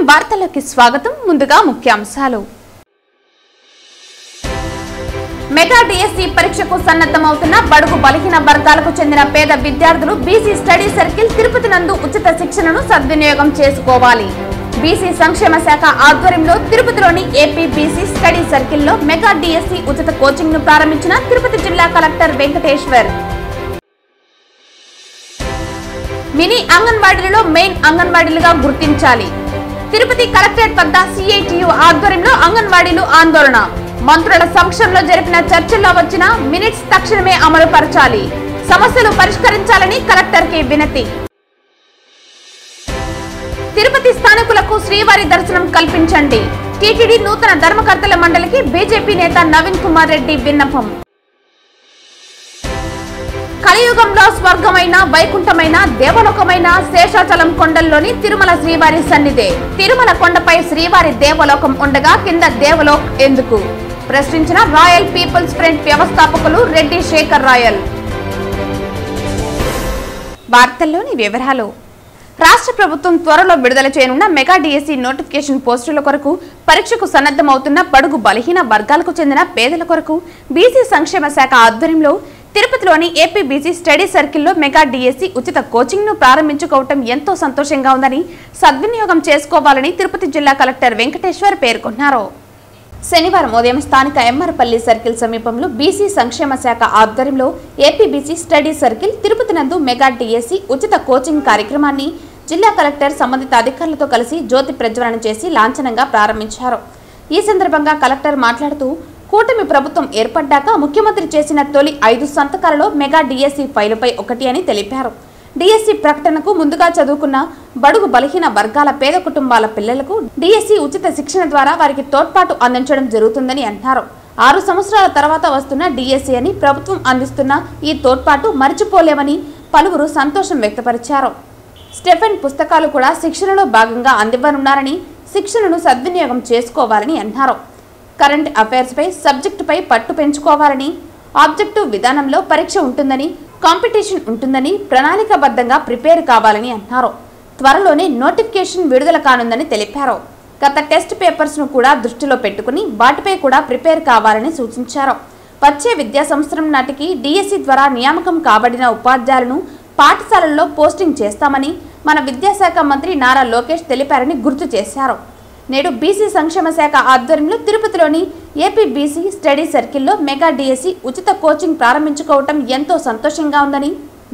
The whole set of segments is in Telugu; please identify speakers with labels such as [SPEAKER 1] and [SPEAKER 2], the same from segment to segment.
[SPEAKER 1] నమస్కారం వార్తలకు స్వాగతం ముందుగా ముఖ్యాంశాలు మెగా డిఎస్సి పరీక్షకు సన్నద్ధమవుతున్న బడుగు బలహీన వర్గాలకు చెందిన పేద విద్యార్థులు బీసీ స్టడీ సర్కిల్ తిరుపతి నందు ఉచిత శిక్షణను సద్వినియోగం చేసుకోవాలి బీసీ సంక్షేమ శాఖ ఆధ్వర్యంలో తిరుపతిలోని ఏపీ బీసీ స్టడీ సర్కిల్లో మెగా డిఎస్సి ఉచిత కోచింగ్ ను ప్రారంభించిన తిరుపతి జిల్లా కలెక్టర్ వెంకటేశ్వర్ మినీ అంగన్వాడీలలో మెయిన్ అంగన్వాడీలుగా గుర్తించాలి తిరుపతి కలెక్టరేట్ వద్ద సిఐటియు ఆధ్వర్యంలో అంగన్వాడీలు ఆందోళన మంత్రుల సమక్షంలో జరిపిన చర్చల్లో వచ్చిన మినిట్స్ తక్షణమే అమలు పరచాలి సమస్యలు పరిష్కరించాలని కలెక్టర్ కి వినతి తిరుపతి స్థానికులకు శ్రీవారి దర్శనం కల్పించండి టీటీడీ నూతన ధర్మకర్తల మండలికి బీజేపీ నేత నవీన్ కుమార్ రెడ్డి విన్నపం కలియుగంలో స్వర్గమైన వైకుంఠమైన దేవలోకమైన శేషాచలం కొండల్లోని తిరుమల శ్రీవారి సన్నిధే తిరుమల కొండపై శ్రీవారి దేవలోకం ఉండగా కింద దేవలోక్ ఎందుకు ప్రశ్నించిన రాయల్ పీపుల్స్ ఫ్రంట్ వ్యవస్థాపకులు రెడ్డి శేఖర్ రాయల్ వార్తల్లోని వివరాలు రాష్ట్ర ప్రభుత్వం త్వరలో విడుదల చేయనున్న మెగా డిఎస్సి నోటిఫికేషన్ పోస్టుల కొరకు పరీక్షకు సన్నద్ధమవుతున్న బడుగు బలహీన వర్గాలకు చెందిన పేదల కొరకు బీసీ సంక్షేమ శాఖ ఆధ్వర్యంలో తిరుపతిలోని ఏపీ బీసీ స్టడీ సర్కిల్లో మెగా డిఎస్సి ఉచిత కోచింగ్ ను ప్రారంభించుకోవటం ఎంతో సంతోషంగా ఉందని సద్వినియోగం చేసుకోవాలని తిరుపతి జిల్లా కలెక్టర్ వెంకటేశ్వర్ పేర్కొన్నారు శనివారం ఉదయం స్థానిక ఎమ్మరపల్లి సర్కిల్ సమీపంలో బీసీ సంక్షేమ శాఖ ఆధ్వర్యంలో AP BC study circle Tirupati నందు మెగా డిఎస్సి ఉచిత కోచింగ్ కార్యక్రమాన్ని జిల్లా కలెక్టర్ సంబంధిత అధికారులతో కలిసి జ్యోతి ప్రజ్వలన చేసి లాంఛనంగా ప్రారంభించారు ఈ సందర్భంగా కలెక్టర్ మాట్లాడుతూ కూటమి ప్రభుత్వం ఏర్పడ్డాక ముఖ్యమంత్రి చేసిన తొలి 5 సంతకాలలో మెగా డిఎస్సి ఫైలుపై ఒకటి అని తెలిపారు డిఎస్సి ప్రకటనకు ముందుగా చదువుకున్న బడుగు బలహీన వర్గాల పేద కుటుంబాల పిల్లలకు డిఎస్సి ఉచిత శిక్షణ ద్వారా వారికి తోడ్పాటు అందించడం జరుగుతుందని అన్నారు 6 సంవత్సరాల తర్వాత వస్తున్న డిఎస్సి అని ప్రభుత్వం అందిస్తున్న ఈ తోడ్పాటు మరిచిపోలేమని పలువురు సంతోషం వ్యక్తపరిచారు స్టెఫెన్ పుస్తకాలు కూడా శిక్షణలో భాగంగా అందివ్వనున్నారని శిక్షణను సద్వినియోగం చేసుకోవాలని అన్నారు కరెంట్ అఫైర్స్ పై సబ్జెక్టుపై పట్టు పెంచుకోవాలని ఆబ్జెక్టివ్ విధానంలో పరీక్ష ఉంటుందని కాంపిటీషన్ ఉంటుందని ప్రణాళికాబద్ధంగా ప్రిపేర్ కావాలని అన్నారు త్వరలోనే నోటిఫికేషన్ విడుదల కానుందని తెలిపారు గత టెస్ట్ పేపర్స్ ను కూడా దృష్టిలో పెట్టుకుని వాటిపై కూడా ప్రిపేర్ కావాలని సూచించారు వచ్చే విద్యా సంవత్సరం నాటికి డిఎస్సి ద్వారా నియామకం కాబడిన ఉపాధ్యాయులను పాఠశాలల్లో పోస్టింగ్ చేస్తామని మన విద్యాశాఖ మంత్రి నారా లోకేష్ తెలిపారని గుర్తు చేశారు నేడు బీసీ సంక్షేమ శాఖ ఆధ్వర్యంలో తిరుపతిలోని ఏపీ బీసీ స్టడీ సర్కిల్లో మెగా డిఎస్సి ఉచిత కోచింగ్ ప్రారంభించుకోవటం ఎంతో సంతోషంగా ఉందని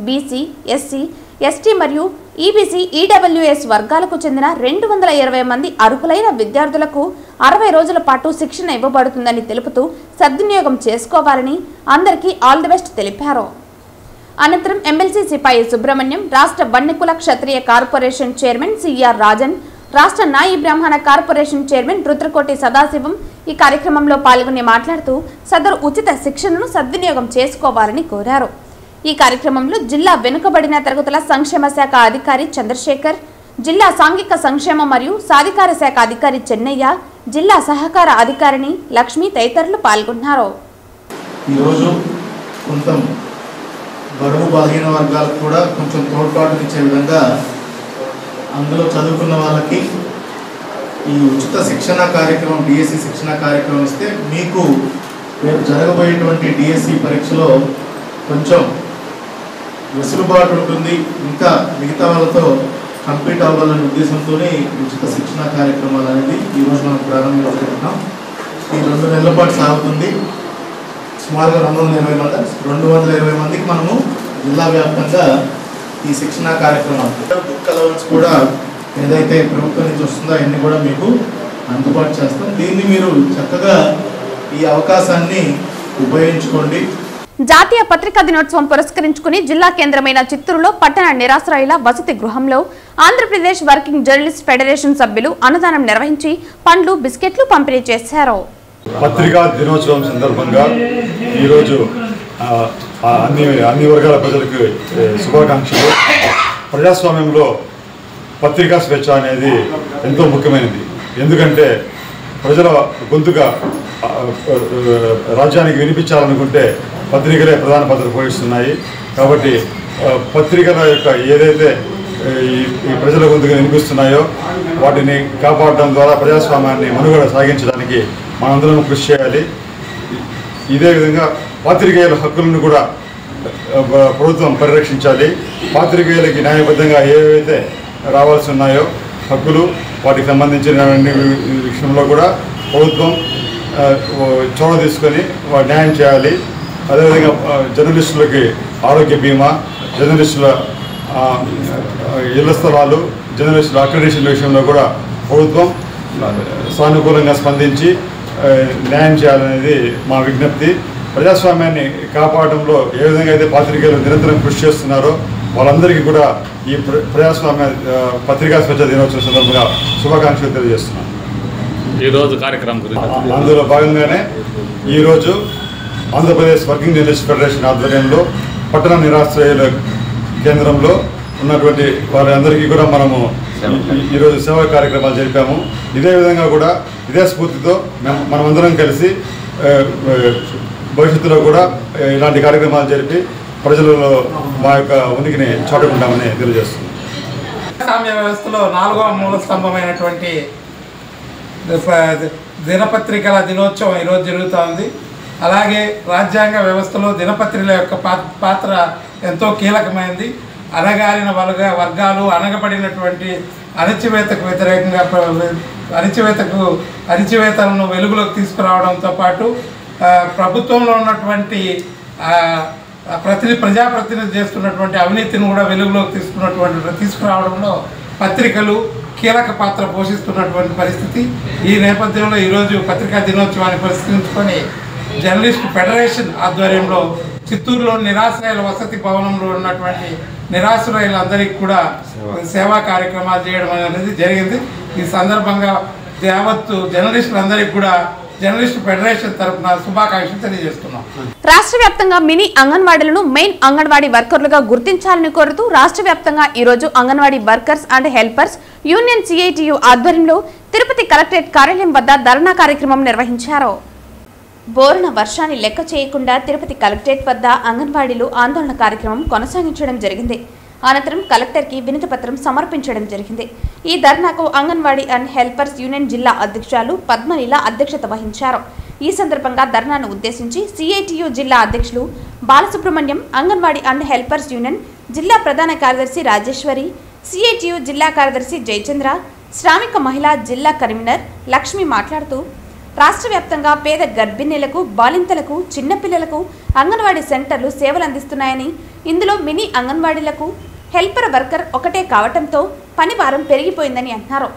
[SPEAKER 1] బీసీ ఎస్సీ ఎస్టీ మరియు ఈబీసీ ఈడబ్ల్యూఎస్ వర్గాలకు చెందిన 220 మంది అర్హులైన విద్యార్థులకు 60 రోజుల పాటు శిక్షణ ఇవ్వబడుతుందని తెలుపుతూ సద్వినియోగం చేసుకోవాలని అందరికీ ఆల్ ది బెస్ట్ తెలిపారు అనంతరం ఎమ్మెల్సీ సిపాయి సుబ్రహ్మణ్యం రాష్ట్ర వన్యకుల క్షత్రియ కార్పొరేషన్ చైర్మన్ సిఆర్ రాజన్ రాష్ట్ర నాయి బ్రాహ్మణ కార్పొరేషన్ చైర్మన్ రుద్రకోటి సదాశివం ఈ కార్యక్రమంలో పాల్గొని మాట్లాడుతూ సదరు ఉచిత శిక్షణను సద్వినియోగం చేసుకోవాలని కోరారు ఈ కార్యక్రమంలో జిల్లా వెనుకబడిన తరగతుల సంక్షేమ శాఖ అధికారి చంద్రశేఖర్ జిల్లా సాంఘిక సంక్షేమ మరియు సాధికార శాఖ అధికారి చెన్నయ్య జిల్లా సహకార అధికారిని లక్ష్మి తదితరులు పాల్గొన్నారు
[SPEAKER 2] బడుగు బలహీన వర్గాలకు కూడా కొంచెం తోడ్పాటు ఇచ్చే విధంగా అందులో చదువుకున్న వాళ్ళకి ఈ ఉచిత శిక్షణ కార్యక్రమం డిఎస్సి శిక్షణ కార్యక్రమం ఇస్తే మీకు రేపు జరగబోయేటువంటి డిఎస్సి పరీక్షలో కొంచెం వెసులుబాటు ఉంటుంది ఇంకా మిగతా వాళ్ళతో కంప్లీట్ అవ్వాలనే ఉద్దేశంతోనే ఉచిత శిక్షణ కార్యక్రమాలు అనేది ఈరోజు మనం ప్రారంభించుకుంటున్నాం ఈ 2 నెలల పాటు సాగుతుంది సుమారుగా 220 మందికి మనము జిల్లా వ్యాప్తంగా ఈ శిక్షణ కార్యక్రమాలు బుక్ అలవెన్స్ కూడా ఏదైతే ప్రభుత్వం నుంచి వస్తుందో అవన్నీ కూడా మీకు అందుబాటు చేస్తాం దీన్ని మీరు చక్కగా ఈ అవకాశాన్ని ఉపయోగించుకోండి
[SPEAKER 1] జాతీయ పత్రికా దినోత్సవం పురస్కరించుకుని జిల్లా కేంద్రమైన చిత్తూరులో పట్టణ నిరాశ్రయుల వసతి గృహంలో ఆంధ్రప్రదేశ్ వర్కింగ్ జర్నలిస్ట్ ఫెడరేషన్ సభ్యులు అన్నదానం నిర్వహించి పండ్లు బిస్కెట్లు పంపిణీ చేశారు
[SPEAKER 3] పత్రికా దినోత్సవం సందర్భంగా ఈరోజు అన్ని వర్గాల ప్రజలకు శుభాకాంక్షలు ప్రజాస్వామ్యంలో పత్రికా స్వేచ్ఛ అనేది ఎంతో ముఖ్యమైనది ఎందుకంటే ప్రజల గొంతుగా రాజ్యానికి వినిపించాలనుకుంటే పత్రికలే ప్రధాన పాత్ర పోషిస్తున్నాయి కాబట్టి పత్రికల యొక్క ఏదైతే ఈ ప్రజల గొంతుగా వినిపిస్తున్నాయో వాటిని కాపాడడం ద్వారా ప్రజాస్వామ్యాన్ని మనుగడ సాగించడానికి మనందరం కృషి చేయాలి. ఇదే విధంగా పాత్రికేయుల హక్కులను కూడా ప్రభుత్వం పరిరక్షించాలి. పాత్రికేయులకి న్యాయబద్ధంగా ఏవైతే రావాల్సి ఉన్నాయో హక్కులు, వాటికి సంబంధించిన విషయంలో కూడా ప్రభుత్వం చొరవ తీసుకొని న్యాయం చేయాలి. అదేవిధంగా జర్నలిస్టులకి ఆరోగ్య బీమా, జర్నలిస్టుల ఇళ్ల స్థలాలు, జర్నలిస్టుల అక్రిడిటేషన్ విషయంలో కూడా ప్రభుత్వం సానుకూలంగా స్పందించి న్యాయం చేయాలనేది మా విజ్ఞప్తి. ప్రజాస్వామ్యాన్ని కాపాడడంలో ఏ విధంగా అయితే పాత్రికేయులు నిరంతరం కృషి చేస్తున్నారో వాళ్ళందరికీ కూడా ఈ ప్రజాస్వామ్య పత్రికా స్వేచ్ఛ దినోత్సవం సందర్భంగా శుభాకాంక్షలు తెలియజేస్తున్నాను.
[SPEAKER 4] ఈరోజు కార్యక్రమం గురించి
[SPEAKER 3] అందులో భాగంగానే ఈరోజు ఆంధ్రప్రదేశ్ వర్కింగ్ జర్నలిస్ట్ ఫెడరేషన్ ఆధ్వర్యంలో పట్టణ నిరాశ్రయుల కేంద్రంలో ఉన్నటువంటి వారందరికీ కూడా మనము ఈరోజు సేవా కార్యక్రమాలు జరిపాము. ఇదే విధంగా కూడా ఇదే స్ఫూర్తితో మనమందరం కలిసి భవిష్యత్తులో కూడా ఇలాంటి కార్యక్రమాలు జరిపి ప్రజలలో మా యొక్క ఉనికిని చాటుకుంటామని తెలియజేస్తున్నాం.
[SPEAKER 5] ప్రజాస్వామ్య వ్యవస్థలో 4వ మూల స్తంభమైనటువంటి దినపత్రికల దినోత్సవం ఈరోజు జరుగుతూ ఉంది. అలాగే రాజ్యాంగ వ్యవస్థలో దినపత్రికల యొక్క పాత్ర ఎంతో కీలకమైనది. అణగారిన వర్గాలు, అణగబడినటువంటి అణచివేతకు వ్యతిరేకంగా అణచివేతలను వెలుగులోకి తీసుకురావడంతో పాటు ప్రభుత్వంలో ఉన్నటువంటి ప్రజాప్రతినిధి చేస్తున్నటువంటి అవినీతిని కూడా వెలుగులోకి తీసుకురావడంలో పత్రికలు కీలక పాత్ర పోషిస్తున్నటువంటి పరిస్థితి. ఈ నేపథ్యంలో ఈరోజు పత్రికా దినోత్సవాన్ని పురస్కరించుకొని జర్నలిస్ట్ ఫెడరేషన్ ఆధ్వర్యంలో చిత్తూరులోని నిరాశ్రయుల వసతి భవనంలో ఉన్నటువంటి నిరాశ్రయులందరికీ కూడా సేవా కార్యక్రమాలు చేయడం అనేది జరిగింది. ఈ సందర్భంగా యావత్తు జర్నలిస్టులందరికీ కూడా జర్నలిస్ట్ ఫెడరేషన్ తరఫున శుభాకాంక్షలు తెలియజేస్తున్నాం.
[SPEAKER 1] రాష్ట్ర వ్యాప్తంగా మినీ అంగన్వాడీలను మెయిన్ అంగన్వాడీ వర్కర్లుగా గుర్తించాలని కోరుతూ రాష్ట్ర వ్యాప్తంగా ఈ రోజు anganwadi workers and helpers union CITU ఆధ్వర్యంలో తిరుపతి కలెక్టరేట్ కార్యాలయం వద్ద ధర్నా కార్యక్రమం నిర్వహించారు. బోరున వర్షాన్ని లెక్క చేయకుండా తిరుపతి కలెక్టరేట్ వద్ద అంగన్వాడీలు ఆందోళన కార్యక్రమం కొనసాగించడం జరిగింది. అనంతరం కలెక్టర్కి వినతి పత్రం సమర్పించడం జరిగింది. ఈ ధర్నాకు అంగన్వాడీ అండ్ హెల్పర్స్ యూనియన్ జిల్లా అధ్యక్షులు పద్మలీల అధ్యక్షత వహించారు. ఈ సందర్భంగా ధర్నాను ఉద్దేశించి CITU జిల్లా అధ్యక్షులు Balasubrahmanyam, anganwadi and helpers union జిల్లా ప్రధాన కార్యదర్శి రాజేశ్వరి, CITU జిల్లా కార్యదర్శి జయచంద్ర, శ్రామిక మహిళా జిల్లా కన్వీనర్ లక్ష్మి మాట్లాడుతూ రాష్ట్ర వ్యాప్తంగా పేద గర్భిణీలకు, బాలింతలకు, చిన్నపిల్లలకు అంగన్వాడీ సెంటర్లు సేవలు అందిస్తున్నాయని, ఇందులో మినీ అంగన్వాడీలకు హెల్పర్ వర్కర్ ఒకటే కావటంతో పని భారం పెరిగిపోయిందని అన్నారు.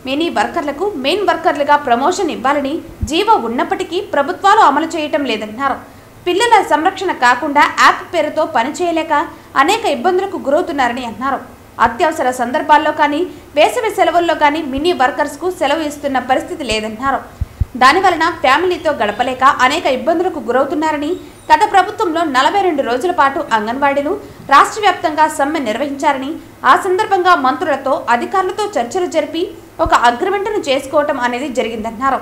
[SPEAKER 1] మినీ వర్కర్లకు మెయిన్ వర్కర్లుగా ప్రమోషన్ ఇవ్వాలని జీవో ఉన్నప్పటికీ ప్రభుత్వాలు అమలు చేయటం లేదన్నారు. పిల్లల సంరక్షణ కాకుండా యాప్ పేరుతో పనిచేయలేక అనేక ఇబ్బందులకు గురవుతున్నారని అన్నారు. అత్యవసర సందర్భాల్లో కానీ, వేసవి సెలవుల్లో కానీ మినీ వర్కర్స్కు సెలవు ఇస్తున్న పరిస్థితి లేదన్నారు. దానివలన ఫ్యామిలీతో గడపలేక అనేక ఇబ్బందులకు గురవుతున్నారని, గత ప్రభుత్వంలో 42 రోజుల పాటు అంగన్వాడీలు రాష్ట్ర వ్యాప్తంగా సమ్మె నిర్వహించారని, ఆ సందర్భంగా మంత్రులతో, అధికారులతో చర్చలు జరిపి ఒక అగ్రిమెంట్ను చేసుకోవటం అనేది జరిగిందన్నారు.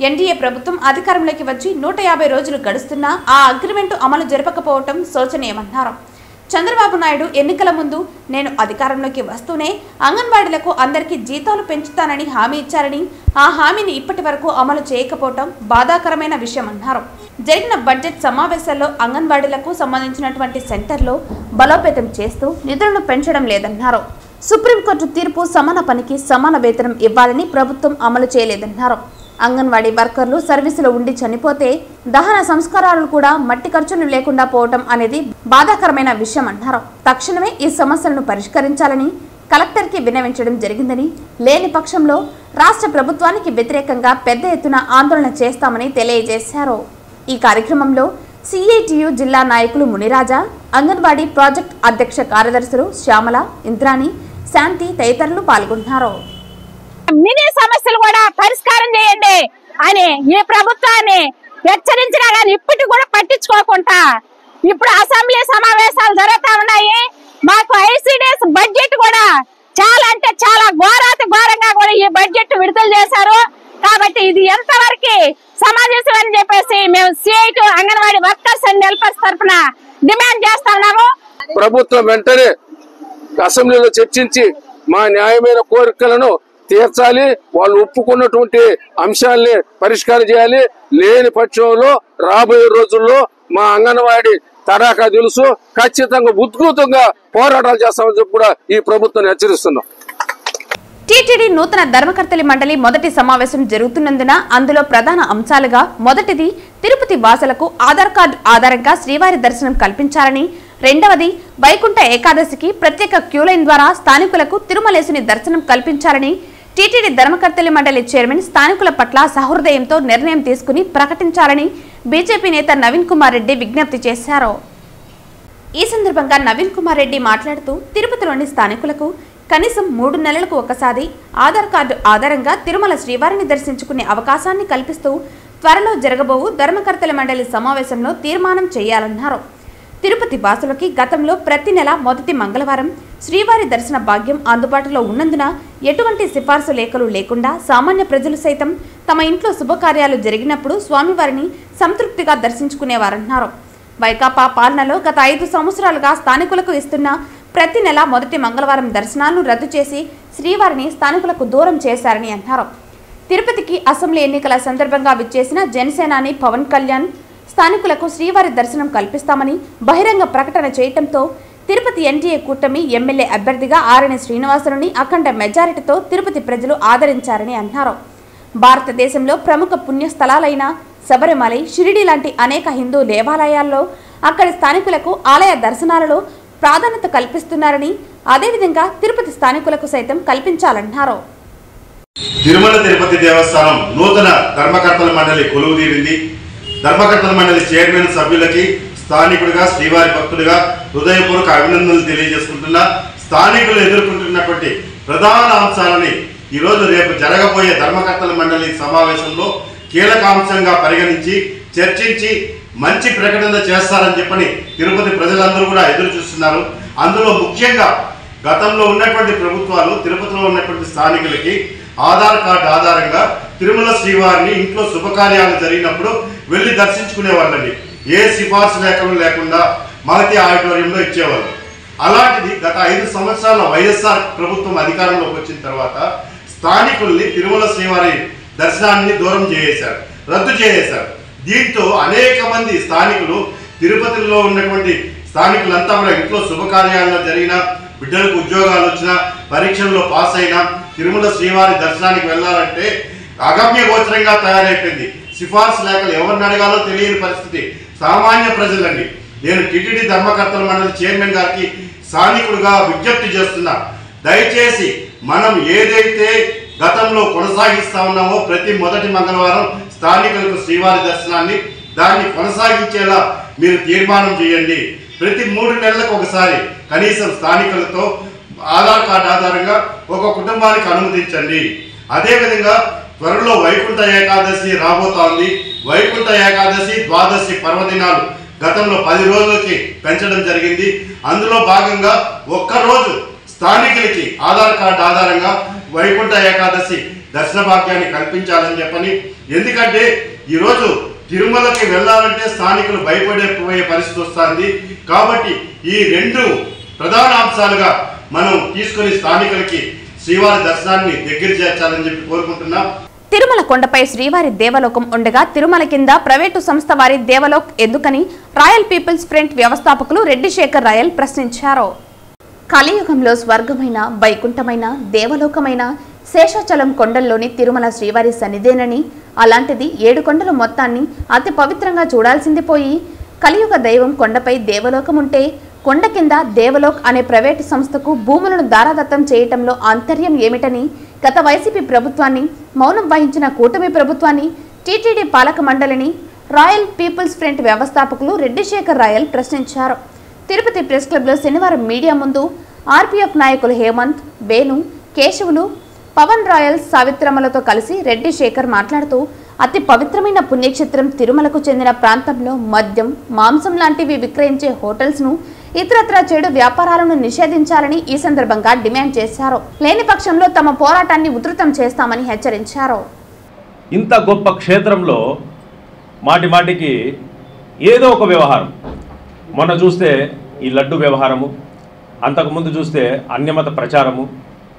[SPEAKER 1] ఎన్డీఏ ప్రభుత్వం అధికారంలోకి వచ్చి 150 రోజులు గడుస్తున్నా ఆ అగ్రిమెంటు అమలు జరపకపోవటం శోచనీయమన్నారు. చంద్రబాబు నాయుడు ఎన్నికల ముందు నేను అధికారంలోకి వస్తూనే అంగన్వాడీలకు అందరికీ జీతాలు పెంచుతానని హామీ ఇచ్చారని, ఆ హామీని ఇప్పటి వరకు అమలు చేయకపోవటం బాధాకరమైన విషయం అన్నారు. జరిగిన బడ్జెట్ సమావేశాల్లో అంగన్వాడీలకు సంబంధించినటువంటి సెంటర్లో బలోపేతం చేస్తూ నిధులను పెంచడం లేదన్నారు. సుప్రీంకోర్టు తీర్పు సమాన పనికి సమాన వేతనం ఇవ్వాలని ప్రభుత్వం అమలు చేయలేదన్నారు. అంగన్వాడీ వర్కర్లు సర్వీసులో ఉండి చనిపోతే దహన సంస్కారాలు కూడా మట్టి ఖర్చులు లేకుండా పోవటం అనేది బాధాకరమైన విషయం అన్నారు. తక్షణమే ఈ సమస్యలను పరిష్కరించాలని కలెక్టర్కి విన్నవించడం జరిగిందని, లేని పక్షంలో రాష్ట్ర ప్రభుత్వానికి వ్యతిరేకంగా పెద్ద ఎత్తున ఆందోళన చేస్తామని తెలియజేశారు. ఈ కార్యక్రమంలో CITU జిల్లా నాయకులు మునిరాజా, అంగన్వాడీ ప్రాజెక్ట్ అధ్యక్ష కార్యదర్శులు శ్యామల, ఇంద్రాణి, శాంతి తదితరులు పాల్గొన్నారు.
[SPEAKER 6] మినీ సమస్యలు కూడా పరిష్కారం చేయండి అని ఈ ప్రభుత్వాన్ని హెచ్చరించినా గానీ ఇప్పటికి కూడా పట్టించుకోకుండా ఇప్పుడు అసెంబ్లీ సమావేశాలు జరుగుతా ఉన్నాయి. మాకు ICDS బడ్జెట్ కూడా చాలా అంటే చాలా ఘోరాతి ఘోరంగా కూడా ఈ బడ్జెట్ విడుదల చేశారు. కాబట్టి ఇది ఎంతవరకు సమావేశం అని చెప్పేసి మేము CITU anganwadi workers and helpers తరఫున డిమాండ్ చేస్తా ఉన్నాము.
[SPEAKER 7] ప్రభుత్వం వెంటనే అసెంబ్లీలో చర్చించి మా న్యాయమైన కోరికలను తీర్చాలి, వాళ్ళు ఒప్పుకున్నటువంటి అంశాలని పరిష్కారం చేయాలి. లేని పక్షంలో రాబోయే రోజుల్లో మా అంగన్వాడీ తడాకా తెలుసు, ఖచ్చితంగా ఉద్భూతంగా పోరాటాలు చేస్తామని చెప్పి కూడా ఈ ప్రభుత్వాన్ని హెచ్చరిస్తున్నాం.
[SPEAKER 1] టీటీడీ నూతన ధర్మకర్తలి మండలి మొదటి సమావేశం జరుగుతున్నందున అందులో ప్రధాన అంశాలుగా మొదటిది తిరుపతి వాసులకు ఆధార్ కార్డు ఆధారంగా శ్రీవారి దర్శనం కల్పించాలని, రెండవది వైకుంఠ ఏకాదశికి ప్రత్యేక క్యూలైన్ ద్వారా స్థానికులకు తిరుమలేసుని దర్శనం కల్పించాలని టీటీడీ ధర్మకర్తలి మండలి చైర్మన్ స్థానికుల పట్ల సహృదయంతో నిర్ణయం తీసుకుని ప్రకటించాలని బీజేపీ నేత నవీన్ కుమార్ రెడ్డి విజ్ఞప్తి చేశారు. ఈ సందర్భంగా నవీన్ కుమార్ రెడ్డి మాట్లాడుతూ తిరుపతిలోని స్థానికులకు కనీసం 3 నెలలకు ఒకసారి ఆధార్ కార్డు ఆధారంగా తిరుమల శ్రీవారిని దర్శించుకునే అవకాశాన్ని కల్పిస్తూ త్వరలో జరగబోవు ధర్మకర్తల మండలి సమావేశంలో తీర్మానం చేయాలన్నారు. తిరుపతి వాసులకి గతంలో ప్రతి నెల మొదటి మంగళవారం శ్రీవారి దర్శన భాగ్యం అందుబాటులో ఉన్నందున ఎటువంటి సిఫార్సు లేఖలు లేకుండా సామాన్య ప్రజలు సైతం తమ ఇంట్లో శుభకార్యాలు జరిగినప్పుడు స్వామివారిని సంతృప్తిగా దర్శించుకునేవారన్నారు. వైకాపా పాలనలో గత 5 సంవత్సరాలుగా స్థానికులకు ఇస్తున్న ప్రతి నెల మొదటి మంగళవారం దర్శనాలను రద్దు చేసి శ్రీవారిని స్థానికులకు దూరం చేశారని అన్నారు. తిరుపతికి అసెంబ్లీ ఎన్నికల సందర్భంగా విచ్చేసిన జనసేనాని పవన్ కళ్యాణ్ స్థానికులకు శ్రీవారి దర్శనం కల్పిస్తామని బహిరంగ ప్రకటన చేయడంతో తిరుపతి ఎన్డీఏ కూటమి ఎమ్మెల్యే అభ్యర్థిగా ఆరణి శ్రీనివాసులని అఖండ మెజారిటీతో తిరుపతి ప్రజలు ఆదరించారని అన్నారు. భారతదేశంలో ప్రముఖ పుణ్యస్థలాలైన శబరిమలై, షిరిడి లాంటి అనేక హిందూ దేవాలయాల్లో అక్కడి స్థానికులకు ఆలయ దర్శనాలలో ప్రాధాన్యత కల్పిస్తున్నారని, అదేవిధంగా తిరుపతి స్థానికులకు సైతం కల్పించాలన్నారు.
[SPEAKER 8] తిరుమల తిరుపతి దేవస్థానం నూతన ధర్మకర్తల మండలి కొలువు తీరింది. ధర్మకర్తల మండలి చైర్మన్ సభ్యులకి స్థానికుడిగా శ్రీవారి భక్తుడిగా హృదయపూర్వక అభినందనలు తెలియజేసుకుంటున్నా. స్థానికులు ఎదుర్కొంటున్నటువంటి ప్రధాన అంశాలని ఈరోజు రేపు జరగబోయే ధర్మకర్తల మండలి సమావేశంలో కీలక అంశంగా పరిగణించి చర్చించి మంచి ప్రకటన చేస్తారని చెప్పని తిరుపతి ప్రజలందరూ కూడా ఎదురు చూస్తున్నారు. అందులో ముఖ్యంగా గతంలో ఉన్నటువంటి ప్రభుత్వాలు తిరుపతిలో ఉన్నటువంటి స్థానికులకి ఆధార్ కార్డు ఆధారంగా తిరుమల శ్రీవారిని ఇంట్లో శుభకార్యాలు జరిగినప్పుడు వెళ్ళి దర్శించుకునే వాళ్ళని, ఏ సిఫార్సు లేఖలు లేకుండా మహతి ఆడిటోరియంలో ఇచ్చేవాళ్ళు. అలాంటిది గత 5 సంవత్సరాల వైఎస్ఆర్ ప్రభుత్వం అధికారంలోకి వచ్చిన తర్వాత స్థానికుల్ని తిరుమల శ్రీవారి దర్శనాన్ని దూరం చేసేశారు, రద్దు చేసేశారు. దీంతో అనేక మంది స్థానికులు తిరుపతిలో ఉన్నటువంటి స్థానికులంతా కూడా ఇంట్లో శుభకార్యాల్లో జరిగిన, బిడ్డలకు ఉద్యోగాలు వచ్చినా, పరీక్షల్లో పాస్ అయినా తిరుమల శ్రీవారి దర్శనానికి వెళ్ళాలంటే అగమ్య గోచరంగా తయారైపోయింది. సిఫార్సు లేఖలు ఎవరిని అడగాలో తెలియని పరిస్థితి. సామాన్య ప్రజలండి. నేను టీటీడీ ధర్మకర్తల మండలి చైర్మన్ గారికి స్థానికుడిగా విజ్ఞప్తి చేస్తున్నా, దయచేసి మనం ఏదైతే గతంలో కొనసాగిస్తా ఉన్నామో ప్రతి మొదటి మంగళవారం స్థానికులకు శ్రీవారి దర్శనాన్ని దాన్ని కొనసాగించేలా మీరు తీర్మానం చేయండి. ప్రతి 3 నెలలకు ఒకసారి కనీసం స్థానికులతో ఆధార్ కార్డు ఆధారంగా ఒక కుటుంబానికి అనుమతించండి. అదేవిధంగా త్వరలో వైకుంఠ ఏకాదశి రాబోతోంది. వైకుంఠ ఏకాదశి, ద్వాదశి పర్వదినాలు గతంలో 10 రోజులకి పెంచడం జరిగింది. అందులో భాగంగా ఒక్కరోజు స్థానికులకి ఆధార్ కార్డు ఆధారంగా వైకుంఠ ఏకాదశి దర్శన భాగ్యాన్ని కల్పించాలని చెప్పని. ఎందుకంటే ఈరోజు తిరుమలకి వెళ్ళాలంటే స్థానికులు భయపడిపోయే పరిస్థితి వస్తుంది. కాబట్టి ఈ 2 ప్రధాన అంశాలుగా మనం తీసుకుని స్థానికులకి శ్రీవారి దర్శనాన్ని దగ్గర చేర్చాలని చెప్పి కోరుకుంటున్నాం.
[SPEAKER 1] తిరుమల కొండపై శ్రీవారి దేవలోకం ఉండగా తిరుమల కింద ప్రైవేటు సంస్థ వారి దేవలోక్ ఎందుకని రాయల్ పీపుల్స్ ఫ్రంట్ వ్యవస్థాపకులు రెడ్డి శేఖర్ రాయల్ ప్రశ్నించారు. కలియుగంలో స్వర్గమైన, వైకుంఠమైన, దేవలోకమైన శేషాచలం కొండల్లోని తిరుమల శ్రీవారి సన్నిధేనని, అలాంటిది 7 కొండల మొత్తాన్ని అతి పవిత్రంగా చూడాల్సింది పోయి కలియుగ దైవం కొండపై దేవలోకం ఉంటే కొండ కింద దేవలోక్ అనే ప్రైవేటు సంస్థకు భూములను దారాదత్తం చేయటంలో ఆంతర్యం ఏమిటని గత వైసీపీ ప్రభుత్వాన్ని, మౌనం వహించిన కూటమి ప్రభుత్వాన్ని, టీటీడీ పాలక మండలిని రాయల్ పీపుల్స్ ఫ్రంట్ వ్యవస్థాపకులు రెడ్డి శేఖర్ రాయల్ ప్రశ్నించారు. తిరుపతి ప్రెస్ క్లబ్లో శనివారం మీడియా ముందు ఆర్పీఎఫ్ నాయకులు హేమంత్, వేణు, కేశవులు, పవన్ రాయల్, సావిత్రమ్మలతో కలిసి రెడ్డి శేఖర్ మాట్లాడుతూ అతి పవిత్రమైన పుణ్యక్షేత్రం తిరుమలకు చెందిన ప్రాంతంలో మద్యం, మాంసం లాంటివి విక్రయించే హోటల్స్ను, ఇతరత్రా చెడు వ్యాపారాలను నిషేధించాలని ఈ సందర్భంగా డిమాండ్ చేశారు. లేని పక్షంలో తమ పోరాటాన్ని ఉధృతం చేస్తామని హెచ్చరించారు.
[SPEAKER 9] ఇంత గొప్ప క్షేత్రంలో మాటి మాటికి ఏదో ఒక వ్యవహారం, మొన్న చూస్తే ఈ లడ్డు వ్యవహారము, అంతకుముందు చూస్తే అన్యమత ప్రచారము,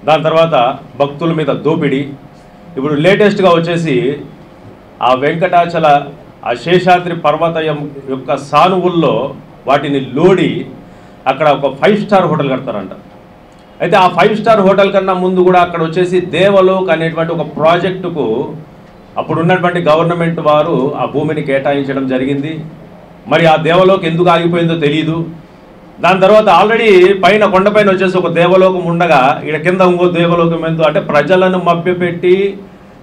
[SPEAKER 9] దాని తర్వాత భక్తుల మీద దోపిడీ, ఇప్పుడు లేటెస్ట్గా వచ్చేసి ఆ వెంకటాచల ఆ శేషాద్రి పర్వతయం యొక్క సానువుల్లో వాటిని లోడి అక్కడ ఒక 5 స్టార్ హోటల్ కడతారంట. అయితే ఆ 5 స్టార్ హోటల్ కన్నా ముందు కూడా అక్కడ వచ్చేసి దేవలోక్ అనేటువంటి ఒక ప్రాజెక్టుకు అప్పుడు ఉన్నటువంటి గవర్నమెంట్ వారు ఆ భూమిని కేటాయించడం జరిగింది. మరి ఆ దేవలోక్ ఎందుకు ఆగిపోయిందో తెలియదు. దాని తర్వాత ఆల్రెడీ పైన కొండపైన వచ్చేసి ఒక దేవలోకం ఉండగా ఇక్కడ కింద ఇంకో దేవలోకం ఎందుకు అంటే ప్రజలను మభ్యపెట్టి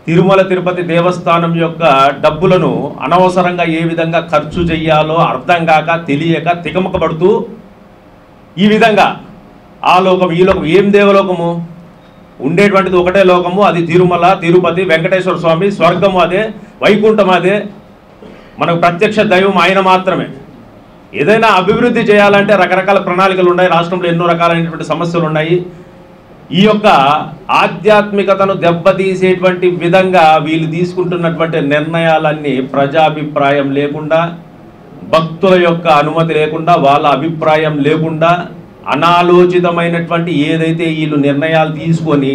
[SPEAKER 9] తిరుమల తిరుపతి దేవస్థానం యొక్క డబ్బులను అనవసరంగా ఏ విధంగా ఖర్చు చేయాలో అర్థం కాక తెలియక తికమకబడుతూ ఈ విధంగా ఆ లోకం ఈ లోకం ఏం దేవలోకము ఉండేటువంటిది ఒకటే లోకము, అది తిరుమల తిరుపతి వెంకటేశ్వర స్వామి, స్వర్గము అదే, వైకుంఠం అదే, మనకు ప్రత్యక్ష దైవం ఆయన మాత్రమే. ఏదైనా అభివృద్ధి చేయాలంటే రకరకాల ప్రణాళికలు ఉన్నాయి, రాష్ట్రంలో ఎన్నో రకాలైనటువంటి సమస్యలు ఉన్నాయి. ఈ యొక్క ఆధ్యాత్మికతను దెబ్బతీసేటువంటి విధంగా వీళ్ళు తీసుకుంటున్నటువంటి నిర్ణయాలన్నీ ప్రజాభిప్రాయం లేకుండా, భక్తుల యొక్క అనుమతి లేకుండా, వాళ్ళ అభిప్రాయం లేకుండా అనాలోచితమైనటువంటి ఏదైతే వీళ్ళు నిర్ణయాలు తీసుకొని